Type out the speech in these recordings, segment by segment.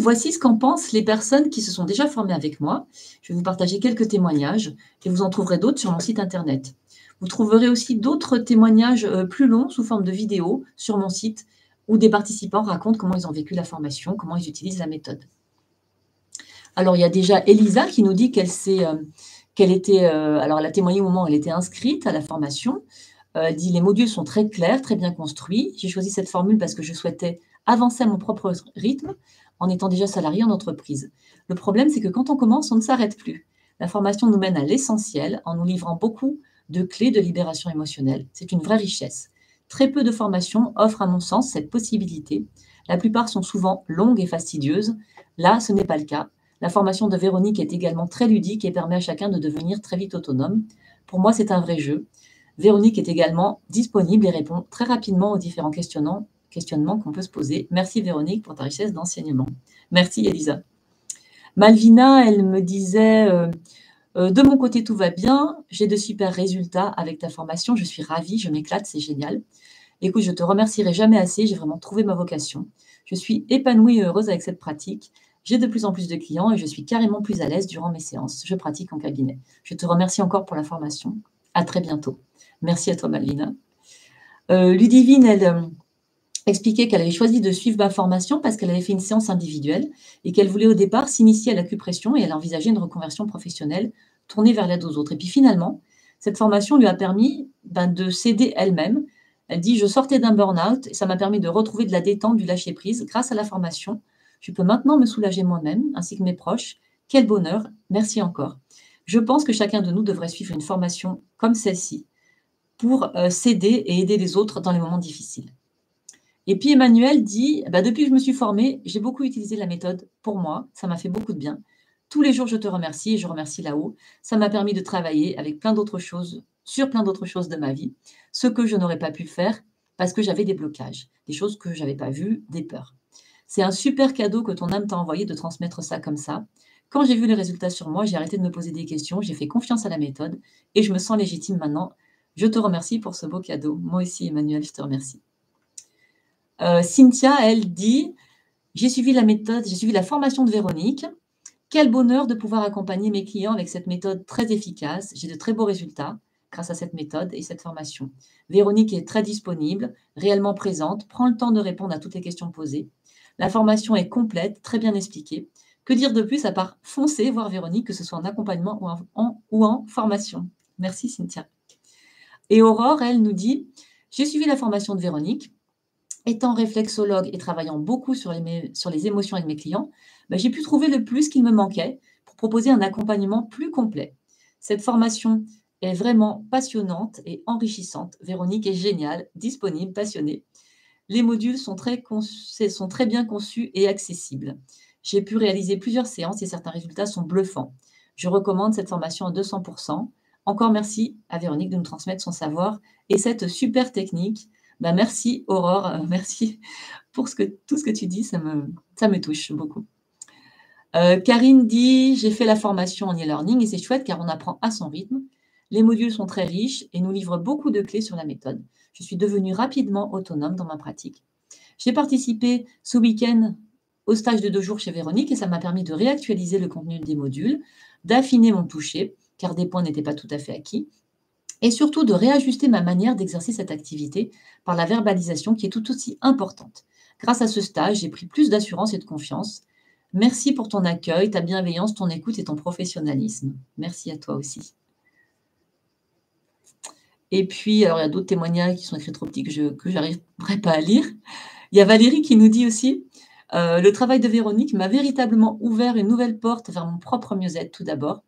voici ce qu'en pensent les personnes qui se sont déjà formées avec moi. Je vais vous partager quelques témoignages et vous en trouverez d'autres sur mon site internet. Vous trouverez aussi d'autres témoignages plus longs sous forme de vidéos sur mon site où des participants racontent comment ils ont vécu la formation, comment ils utilisent la méthode. Alors, il y a déjà Elisa qui nous dit qu'elle était, alors elle a témoigné au moment où elle était inscrite à la formation. Elle dit « Les modules sont très clairs, très bien construits. J'ai choisi cette formule parce que je souhaitais avancer à mon propre rythme en étant déjà salarié en entreprise. Le problème, c'est que quand on commence, on ne s'arrête plus. La formation nous mène à l'essentiel en nous livrant beaucoup de clés de libération émotionnelle. C'est une vraie richesse. Très peu de formations offrent, à mon sens, cette possibilité. La plupart sont souvent longues et fastidieuses. Là, ce n'est pas le cas. La formation de Véronique est également très ludique et permet à chacun de devenir très vite autonome. Pour moi, c'est un vrai jeu. Véronique est également disponible et répond très rapidement aux différents questionnements qu'on peut se poser. Merci Véronique pour ta richesse d'enseignement. Merci Elisa. Malvina, elle me disait de mon côté, tout va bien. J'ai de super résultats avec ta formation. Je suis ravie, je m'éclate, c'est génial. Écoute, je te remercierai jamais assez. J'ai vraiment trouvé ma vocation. Je suis épanouie et heureuse avec cette pratique. J'ai de plus en plus de clients et je suis carrément plus à l'aise durant mes séances. Je pratique en cabinet. Je te remercie encore pour la formation. À très bientôt. Merci à toi, Malvina. Ludivine, elle expliquait qu'elle avait choisi de suivre ma formation parce qu'elle avait fait une séance individuelle et qu'elle voulait au départ s'initier à l'acupression et elle envisageait une reconversion professionnelle tournée vers l'aide aux autres. Et puis finalement, cette formation lui a permis de s'aider elle-même. Elle dit « Je sortais d'un burn-out et ça m'a permis de retrouver de la détente, du lâcher-prise. Grâce à la formation, je peux maintenant me soulager moi-même ainsi que mes proches. Quel bonheur. Merci encore. » Je pense que chacun de nous devrait suivre une formation comme celle-ci pour s'aider et aider les autres dans les moments difficiles. Et puis Emmanuel dit depuis que je me suis formée, j'ai beaucoup utilisé la méthode pour moi, ça m'a fait beaucoup de bien. Tous les jours, je te remercie et je remercie là-haut. Ça m'a permis de travailler avec plein d'autres choses, sur plein d'autres choses de ma vie, ce que je n'aurais pas pu faire parce que j'avais des blocages, des choses que je n'avais pas vues, des peurs. C'est un super cadeau que ton âme t'a envoyé de transmettre ça comme ça. Quand j'ai vu les résultats sur moi, j'ai arrêté de me poser des questions, j'ai fait confiance à la méthode et je me sens légitime maintenant. Je te remercie pour ce beau cadeau. Moi aussi, Emmanuel, je te remercie. Cynthia, elle dit « J'ai suivi la méthode, j'ai suivi la formation de Véronique. Quel bonheur de pouvoir accompagner mes clients avec cette méthode très efficace. J'ai de très beaux résultats grâce à cette méthode et cette formation. Véronique est très disponible, réellement présente, prend le temps de répondre à toutes les questions posées. La formation est complète, très bien expliquée. Que dire de plus à part foncer voir Véronique, que ce soit en accompagnement ou en formation. Merci Cynthia. » Et Aurore, elle nous dit « J'ai suivi la formation de Véronique. Étant réflexologue et travaillant beaucoup sur les émotions avec mes clients, j'ai pu trouver le plus qu'il me manquait pour proposer un accompagnement plus complet. Cette formation est vraiment passionnante et enrichissante. Véronique est géniale, disponible, passionnée. Les modules sont très bien conçus et accessibles. J'ai pu réaliser plusieurs séances et certains résultats sont bluffants. Je recommande cette formation à 200%. Encore merci à Véronique de nous transmettre son savoir et cette super technique. Merci Aurore, merci pour tout ce que tu dis, ça me touche beaucoup. Karine dit « J'ai fait la formation en e-learning et c'est chouette car on apprend à son rythme. Les modules sont très riches et nous livrent beaucoup de clés sur la méthode. Je suis devenue rapidement autonome dans ma pratique. J'ai participé ce week-end au stage de 2 jours chez Véronique et ça m'a permis de réactualiser le contenu des modules, d'affiner mon toucher car des points n'étaient pas tout à fait acquis et surtout de réajuster ma manière d'exercer cette activité par la verbalisation qui est tout aussi importante. Grâce à ce stage, j'ai pris plus d'assurance et de confiance. Merci pour ton accueil, ta bienveillance, ton écoute et ton professionnalisme. Merci à toi aussi. » Et puis, alors il y a d'autres témoignages qui sont écrits trop petits que je n'arriverai pas à lire. Il y a Valérie qui nous dit aussi « Le travail de Véronique m'a véritablement ouvert une nouvelle porte vers mon propre mieux-être tout d'abord.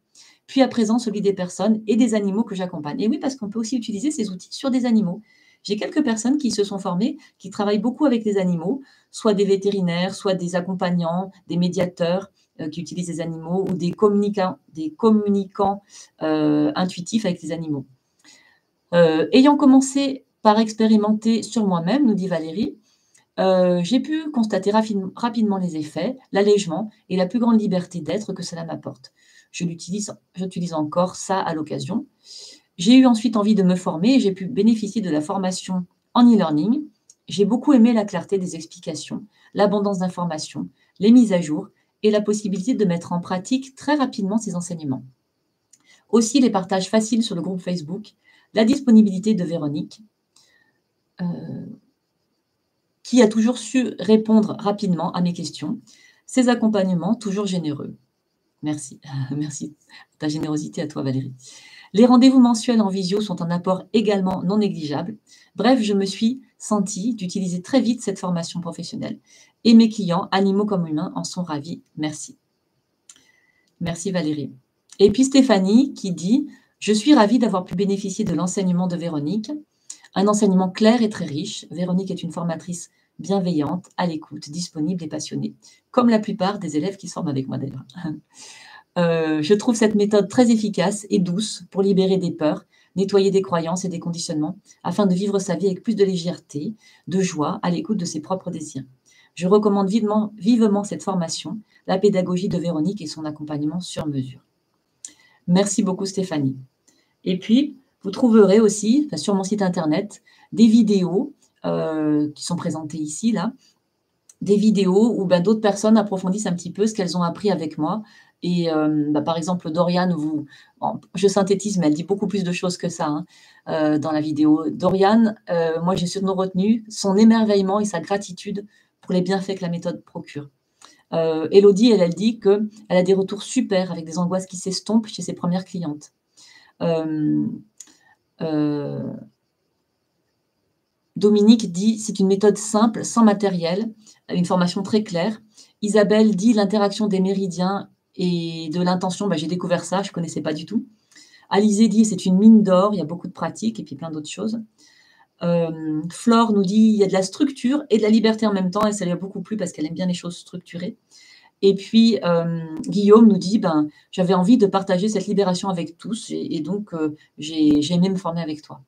Puis à présent, celui des personnes et des animaux que j'accompagne. » Et oui, parce qu'on peut aussi utiliser ces outils sur des animaux. J'ai quelques personnes qui se sont formées, qui travaillent beaucoup avec les animaux, soit des vétérinaires, soit des accompagnants, des médiateurs qui utilisent les animaux ou des communicants intuitifs avec les animaux. Ayant commencé par expérimenter sur moi-même, nous dit Valérie, j'ai pu constater rapidement les effets, l'allègement et la plus grande liberté d'être que cela m'apporte. J'utilise encore ça à l'occasion. J'ai eu ensuite envie de me former et j'ai pu bénéficier de la formation en e-learning. J'ai beaucoup aimé la clarté des explications, l'abondance d'informations, les mises à jour et la possibilité de mettre en pratique très rapidement ces enseignements. Aussi, les partages faciles sur le groupe Facebook, la disponibilité de Véronique, qui a toujours su répondre rapidement à mes questions, ses accompagnements toujours généreux. Merci, merci de ta générosité à toi Valérie. Les rendez-vous mensuels en visio sont un apport également non négligeable. Bref, je me suis sentie d'utiliser très vite cette formation professionnelle. Et mes clients, animaux comme humains, en sont ravis. Merci. Merci Valérie. Et puis Stéphanie qui dit « Je suis ravie d'avoir pu bénéficier de l'enseignement de Véronique. Un enseignement clair et très riche. Véronique est une formatrice bienveillante, à l'écoute, disponible et passionnée, comme la plupart des élèves qui se forment avec moi d'ailleurs. Je trouve cette méthode très efficace et douce pour libérer des peurs, nettoyer des croyances et des conditionnements, afin de vivre sa vie avec plus de légèreté, de joie, à l'écoute de ses propres désirs. Je recommande vivement cette formation, la pédagogie de Véronique et son accompagnement sur mesure. » Merci beaucoup Stéphanie. Et puis, vous trouverez aussi sur mon site internet des vidéos qui sont présentées ici, là, des vidéos où d'autres personnes approfondissent un petit peu ce qu'elles ont appris avec moi. Et par exemple, Doriane, je synthétise, mais elle dit beaucoup plus de choses que ça dans la vidéo. Doriane, moi j'ai surtout retenu son émerveillement et sa gratitude pour les bienfaits que la méthode procure. Élodie, elle dit qu'elle a des retours super avec des angoisses qui s'estompent chez ses premières clientes. Dominique dit « C'est une méthode simple, sans matériel, une formation très claire. » Isabelle dit « L'interaction des méridiens et de l'intention, j'ai découvert ça, je ne connaissais pas du tout. » Alizé dit « C'est une mine d'or, il y a beaucoup de pratiques et puis plein d'autres choses. » Flore nous dit « Il y a de la structure et de la liberté en même temps. » Et ça lui a beaucoup plu parce qu'elle aime bien les choses structurées. Et puis, Guillaume nous dit « J'avais envie de partager cette libération avec tous et donc j'ai aimé me former avec toi. »